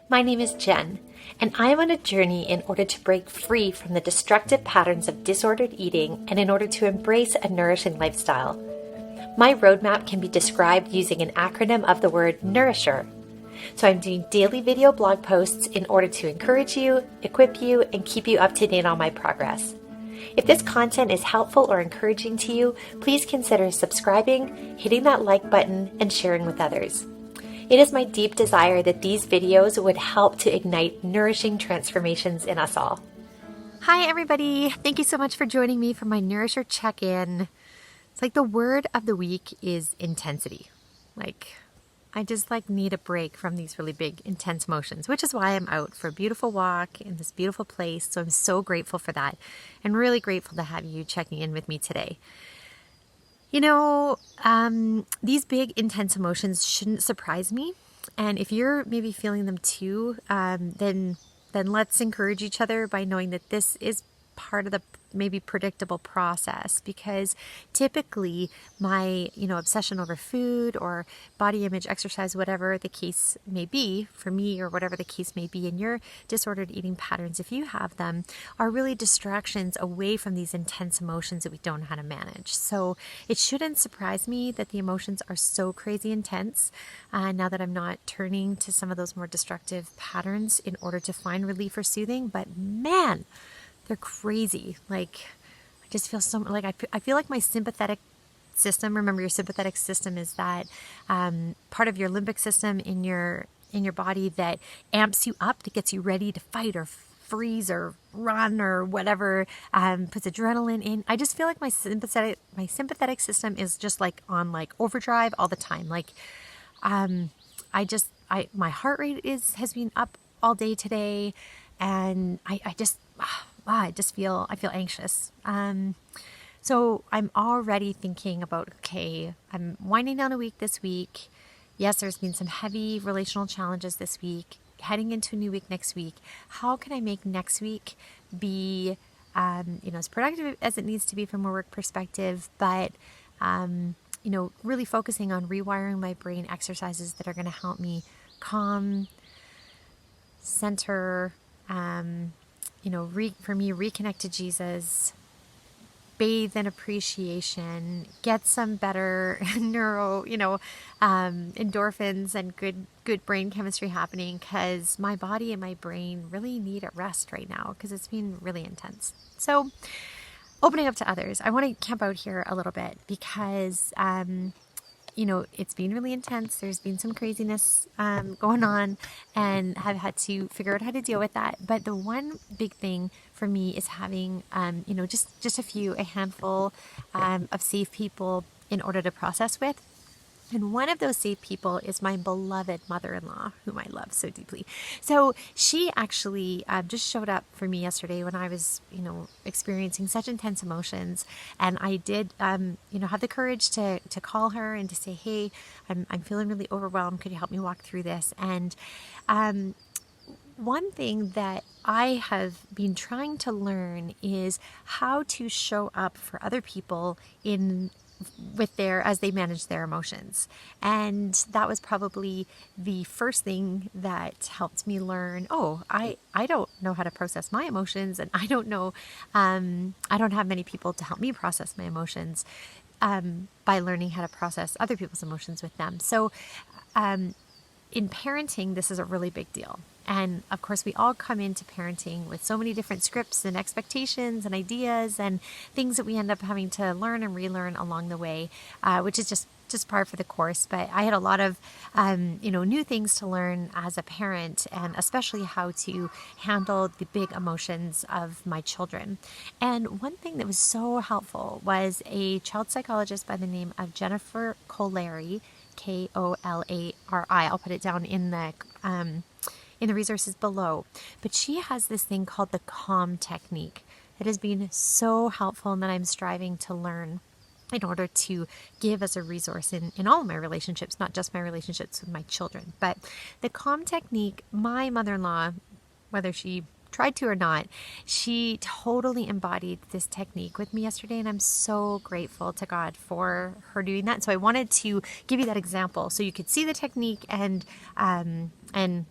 My name is Jen, and I am on a journey in order to break free from the destructive patterns of disordered eating and in order to embrace a nourishing lifestyle. My roadmap can be described using an acronym of the word Nourisher. So I'm doing daily video blog posts in order to encourage you, equip you, and keep you up to date on my progress. If this content is helpful or encouraging to you, please consider subscribing, hitting that like button, and sharing with others. It is my deep desire that these videos would help to ignite nourishing transformations in us all. Hi, everybody. Thank you so much for joining me for my Nourisher Check In. It's like the word of the week is intensity. I just need a break from these really big, intense emotions, which is why I'm out for a beautiful walk in this beautiful place. So I'm so grateful for that and really grateful to have you checking in with me today. You know, these big, intense emotions shouldn't surprise me. And if you're maybe feeling them too, then let's encourage each other by knowing that this is part of the maybe predictable process, because typically my, obsession over food or body image, exercise, whatever the case may be for me, or whatever the case may be in your disordered eating patterns, if you have them, are really distractions away from these intense emotions that we don't know how to manage. So it shouldn't surprise me that the emotions are so crazy intense now that I'm not turning to some of those more destructive patterns in order to find relief or soothing. But man, they're crazy. I just feel I feel like my sympathetic system. Remember, your sympathetic system is that part of your limbic system in your body that amps you up, that gets you ready to fight or freeze or run or whatever, puts adrenaline in. I just feel like my sympathetic system is just on overdrive all the time. My heart rate has been up all day today, and I feel anxious. So I'm already thinking about, okay, I'm winding down a week this week. Yes, there's been some heavy relational challenges this week, heading into a new week next week. How can I make next week be, as productive as it needs to be from a work perspective, but, really focusing on rewiring my brain, exercises that are going to help me calm, center, for me, reconnect to Jesus, bathe in appreciation, get some better endorphins and good brain chemistry happening, because my body and my brain really need a rest right now because it's been really intense. So opening up to others, I want to camp out here a little bit because it's been really intense. There's been some craziness going on, and I've had to figure out how to deal with that. But the one big thing for me is having, just a handful of safe people in order to process with. And one of those safe people is my beloved mother-in-law, whom I love so deeply. So she actually just showed up for me yesterday when I was, experiencing such intense emotions. And I did, have the courage to call her and to say, hey, I'm feeling really overwhelmed. Could you help me walk through this? And one thing that I have been trying to is how to show up for other people as they manage their emotions. And that was probably the first thing that helped me learn, I don't know how to process my emotions, and I don't know, I don't have many people to help me process my emotions by learning how to process other people's emotions with them. So in parenting, this is a really big deal. And of course, we all come into parenting with so many different scripts and expectations and ideas and things that we end up having to learn and relearn along the way, which is just par for the course. But I had a lot of, new things to learn as a parent, and especially how to handle the big emotions of my children. And one thing that was so helpful was a child psychologist by the name of Jennifer Kolari, Kolari. I'll put it down in the resources below. But she has this thing called the calm technique that has been so helpful and that I'm striving to learn in order to give as a resource in all of my relationships, not just my relationships with my children. But the calm technique, my mother-in-law, whether she tried to or not, she totally embodied this technique with me yesterday, and I'm so grateful to God for her doing that. So I wanted to give you that example so you could see the technique and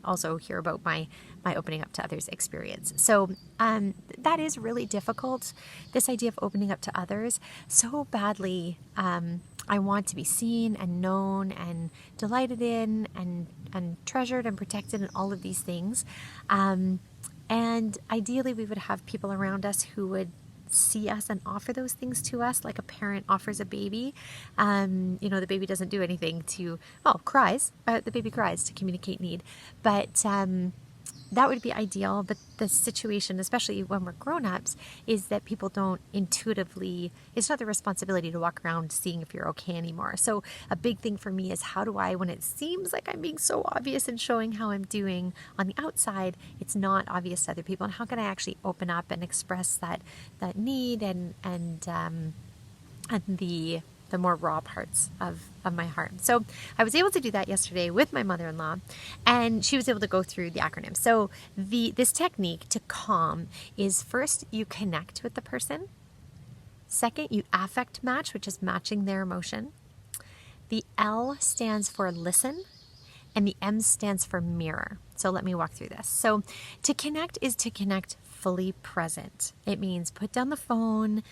also hear about my opening up to others experience. So that is really difficult, this idea of opening up to others so badly. I want to be seen and known and delighted in and treasured and protected and all of these things. And ideally we would have people around us who would see us and offer those things to us, like a parent offers a baby. The baby doesn't do anything cries. The baby cries to communicate need. But that would be ideal. But the situation, especially when we're grown-ups, is that people don't intuitively, it's not their responsibility to walk around seeing if you're okay anymore. So a big thing for me is how do I, when it seems like I'm being so obvious and showing how I'm doing on the outside, it's not obvious to other people. And how can I actually open up and express that need and the more raw parts of my heart. So I was able to do that yesterday with my mother-in-law, and she was able to go through the acronym. So this technique to calm is, first, you connect with the person. Second, you affect match, which is matching their emotion. The L stands for listen, and the M stands for mirror. So let me walk through this. So to connect is to connect fully present. It means put down the phone,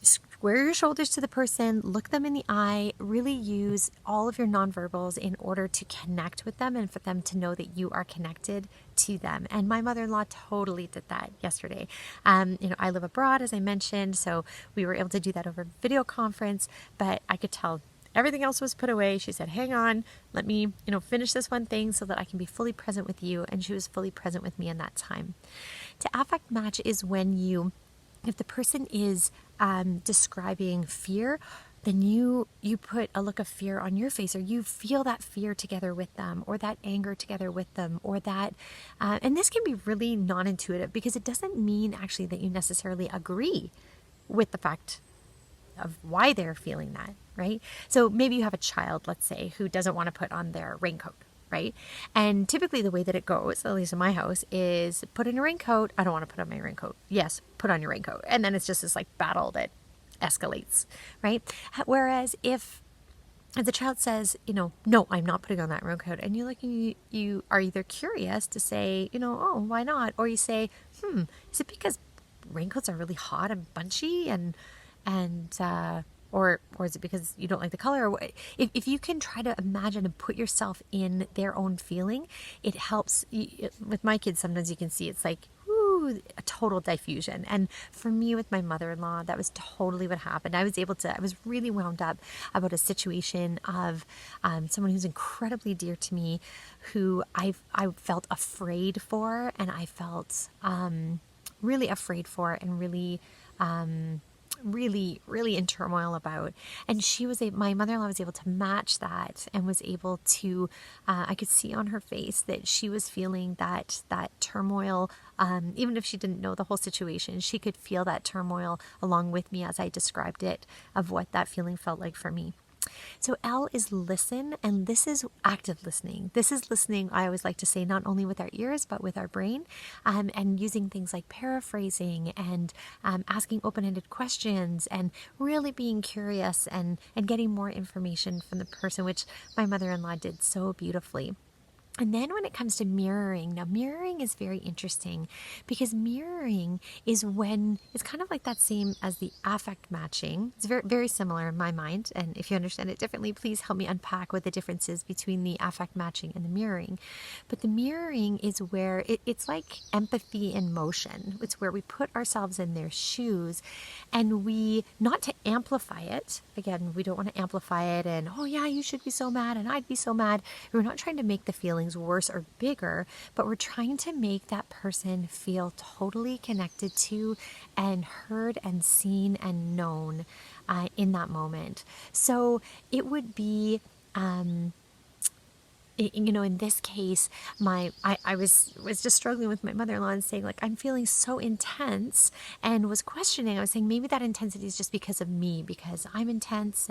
square your shoulders to the person, look them in the eye, really use all of your nonverbals in order to connect with them and for them to know that you are connected to them. And my mother-in-law totally did that yesterday. I live abroad, as I mentioned, so we were able to do that over video conference, but I could tell everything else was put away. She said, hang on, let me, finish this one thing so that I can be fully present with you. And she was fully present with me in that time. To affect match is when if the person is describing fear, then you put a look of fear on your face, or you feel that fear together with them, or that anger together with them, or that, and this can be really non-intuitive because it doesn't mean actually that you necessarily agree with the fact of why they're feeling that, right? So maybe you have a child, let's say, who doesn't want to put on their raincoat, right? And typically the way that it goes, at least in my house, is put on your raincoat. I don't want to put on my raincoat. Yes, put on your raincoat. And then it's just this battle that escalates, right? Whereas if the child says, no, I'm not putting on that raincoat, and you are either curious to say, oh, why not? Or you say, is it because raincoats are really hot and bunchy or is it because you don't like the color? Or if you can try to imagine and put yourself in their own feeling, it helps. With my kids, sometimes you can see it's like, a total diffusion. And for me, with my mother-in-law, that was totally what happened. I was really wound up about a situation of someone who's incredibly dear to me, who I felt afraid for, and I felt really afraid for, and really in turmoil about. And my mother-in-law was able to match that, and was able to, I could see on her face that she was feeling that turmoil. Even if she didn't know the whole situation, she could feel that turmoil along with me as I described it, of what that feeling felt like for me. So L is listen, and this is active listening. This is listening, I always like to say, not only with our ears, but with our brain, and using things like paraphrasing and asking open-ended questions, and really being curious and getting more information from the person, which my mother-in-law did so beautifully. And then when it comes to mirroring, now mirroring is very interesting, because mirroring is when it's kind of like that same as the affect matching. It's very, very similar in my mind. And if you understand it differently, please help me unpack what the difference is between the affect matching and the mirroring. But the mirroring is where it's like empathy in motion. It's where we put ourselves in their shoes, and we, not to amplify it. Again, we don't want to amplify it and, oh yeah, you should be so mad and I'd be so mad. We're not trying to make the feelings worse or bigger, but we're trying to make that person feel totally connected to and heard and seen and known in that moment. So it would be, in this case, I was just struggling with my mother-in-law and saying, like, I'm feeling so intense, and was questioning. I was saying maybe that intensity is just because of me, because I'm intense,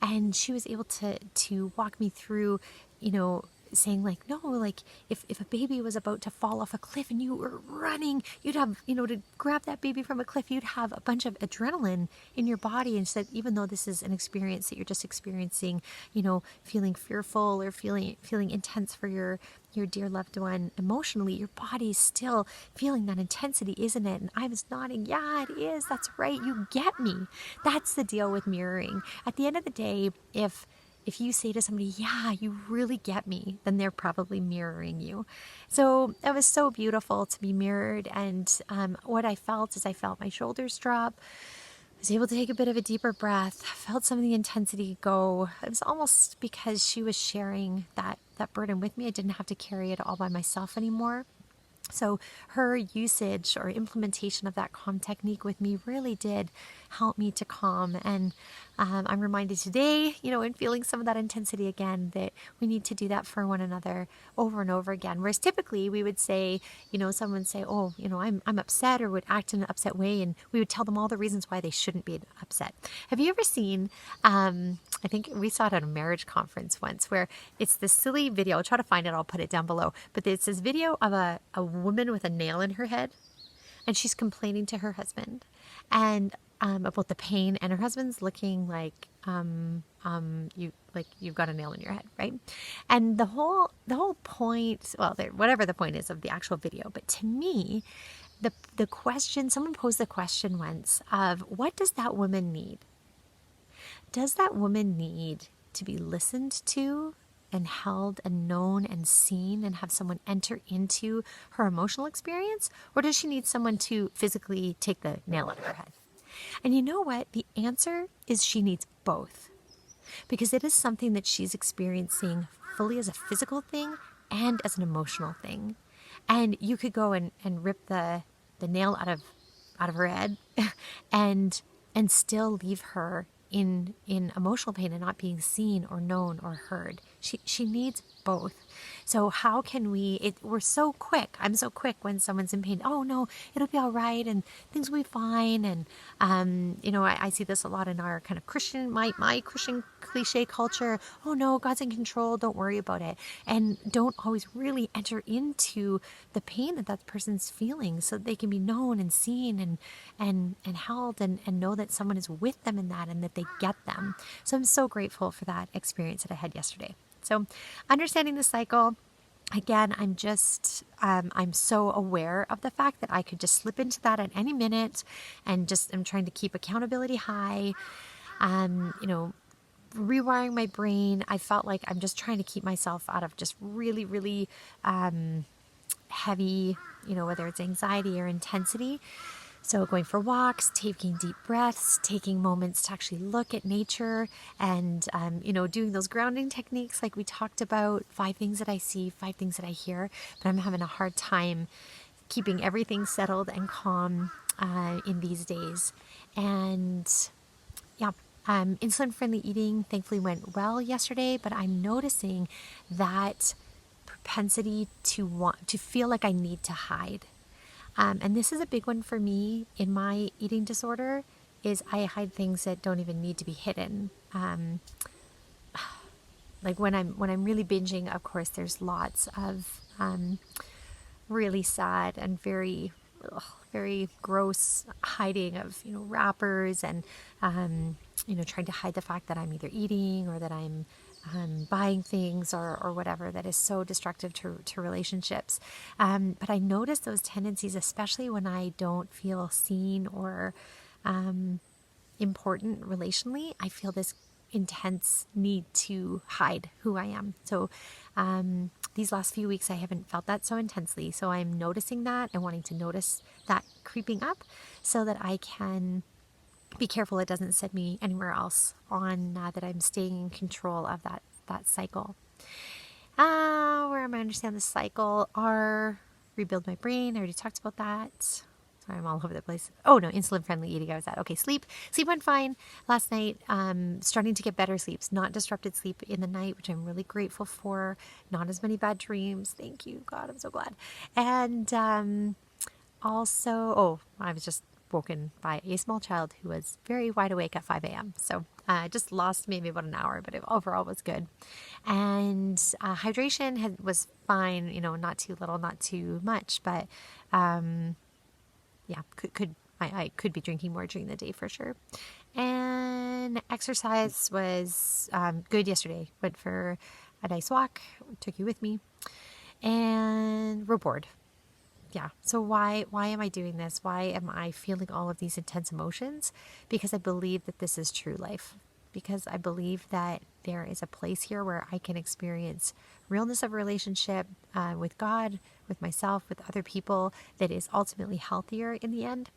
and she was able to walk me through, saying like, no, like if a baby was about to fall off a cliff and you were running, you'd have, to grab that baby from a cliff, you'd have a bunch of adrenaline in your body. And said, even though this is an experience that you're just experiencing, feeling fearful or feeling intense for your dear loved one emotionally, your body's still feeling that intensity, isn't it? And I was nodding, yeah, it is. That's right. You get me. That's the deal with mirroring. At the end of the day, if you say to somebody, yeah, you really get me, then they're probably mirroring you. So it was so beautiful to be mirrored. And what I felt is I felt my shoulders drop. I was able to take a bit of a deeper breath, felt some of the intensity go. It was almost because she was sharing that burden with me. I didn't have to carry it all by myself anymore. So her usage or implementation of that calm technique with me really did help me to calm. And I'm reminded today, in feeling some of that intensity again, that we need to do that for one another over and over again. Whereas typically we would say, someone would say, oh, I'm upset, or would act in an upset way. And we would tell them all the reasons why they shouldn't be upset. Have you ever seen, I think we saw it at a marriage conference once, where it's this silly video. I'll try to find it. I'll put it down below. But it's this video of a woman with a nail in her head, and she's complaining to her husband and about the pain, and her husband's looking like you've got a nail in your head, right? And the whole point, well, whatever the point is of the actual video, but to me, the question, someone posed the question once of, what does that woman need? Does that woman need to be listened to and held and known and seen and have someone enter into her emotional experience? Or does she need someone to physically take the nail out of her head? And you know what? The answer is she needs both. Because it is something that she's experiencing fully as a physical thing and as an emotional thing. And you could go and rip the nail out of her head and still leave her in emotional pain and not being seen or known or heard. She needs both. So how can we're so quick. I'm so quick when someone's in pain. Oh no, it'll be all right and things will be fine. And, I see this a lot in our kind of Christian, my Christian cliche culture. Oh no, God's in control. Don't worry about it. And don't always really enter into the pain that person's feeling so that they can be known and seen and held and know that someone is with them in that and that they get them. So I'm so grateful for that experience that I had yesterday. So understanding the cycle, again, I'm so aware of the fact that I could just slip into that at any minute, and I'm trying to keep accountability high, rewiring my brain. I felt like I'm just trying to keep myself out of just really, really heavy, whether it's anxiety or intensity. So going for walks, taking deep breaths, taking moments to actually look at nature and, doing those grounding techniques like we talked about, 5 things that I see, 5 things that I hear. But I'm having a hard time keeping everything settled and calm in these days. And yeah, insulin-friendly eating thankfully went well yesterday, but I'm noticing that propensity to feel like I need to hide. And this is a big one for me in my eating disorder, is I hide things that don't even need to be hidden. Like when I'm really binging, of course, there's lots of really sad and very gross hiding of wrappers and trying to hide the fact that I'm either eating or that I'm buying things or whatever that is so destructive to relationships. But I notice those tendencies, especially when I don't feel seen or important relationally. I feel this intense need to hide who I am. So these last few weeks, I haven't felt that so intensely. So I'm noticing that and wanting to notice that creeping up so that I can be careful it doesn't send me anywhere else on that I'm staying in control of that cycle. Where am I understand the cycle? Rebuild my brain. I already talked about that. Sorry, I'm all over the place. Oh no, insulin-friendly eating. I was at. Okay, sleep went fine last night. Starting to get better sleeps, not disrupted sleep in the night, which I'm really grateful for. Not as many bad dreams. Thank you, God. I'm so glad. And also, I was just woken by a small child who was very wide awake at 5 a.m. So I just lost maybe about an hour, but it overall was good. And hydration was fine, not too little, not too much, but yeah, I could be drinking more during the day for sure. And exercise was good yesterday. Went for a nice walk, took you with me, and we're bored. Yeah. So why am I doing this? Why am I feeling all of these intense emotions? Because I believe that this is true life. Because I believe that there is a place here where I can experience realness of relationship with God, with myself, with other people that is ultimately healthier in the end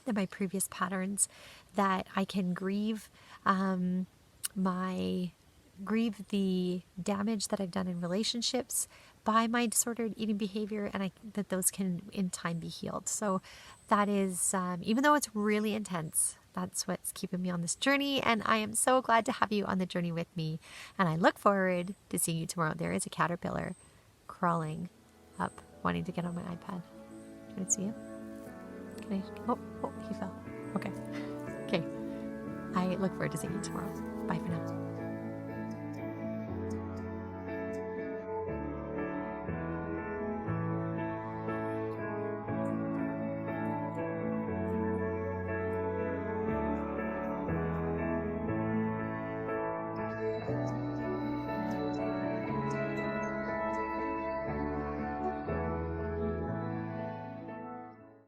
than my previous patterns, that I can grieve the damage that I've done in relationships by my disordered eating behavior, and that those can in time be healed. So that is, even though it's really intense, that's what's keeping me on this journey, and I am so glad to have you on the journey with me, and I look forward to seeing you tomorrow. There is a caterpillar crawling up, wanting to get on my iPad. Can I see him? Can I? Oh, he fell. Okay. I look forward to seeing you tomorrow. Bye for now.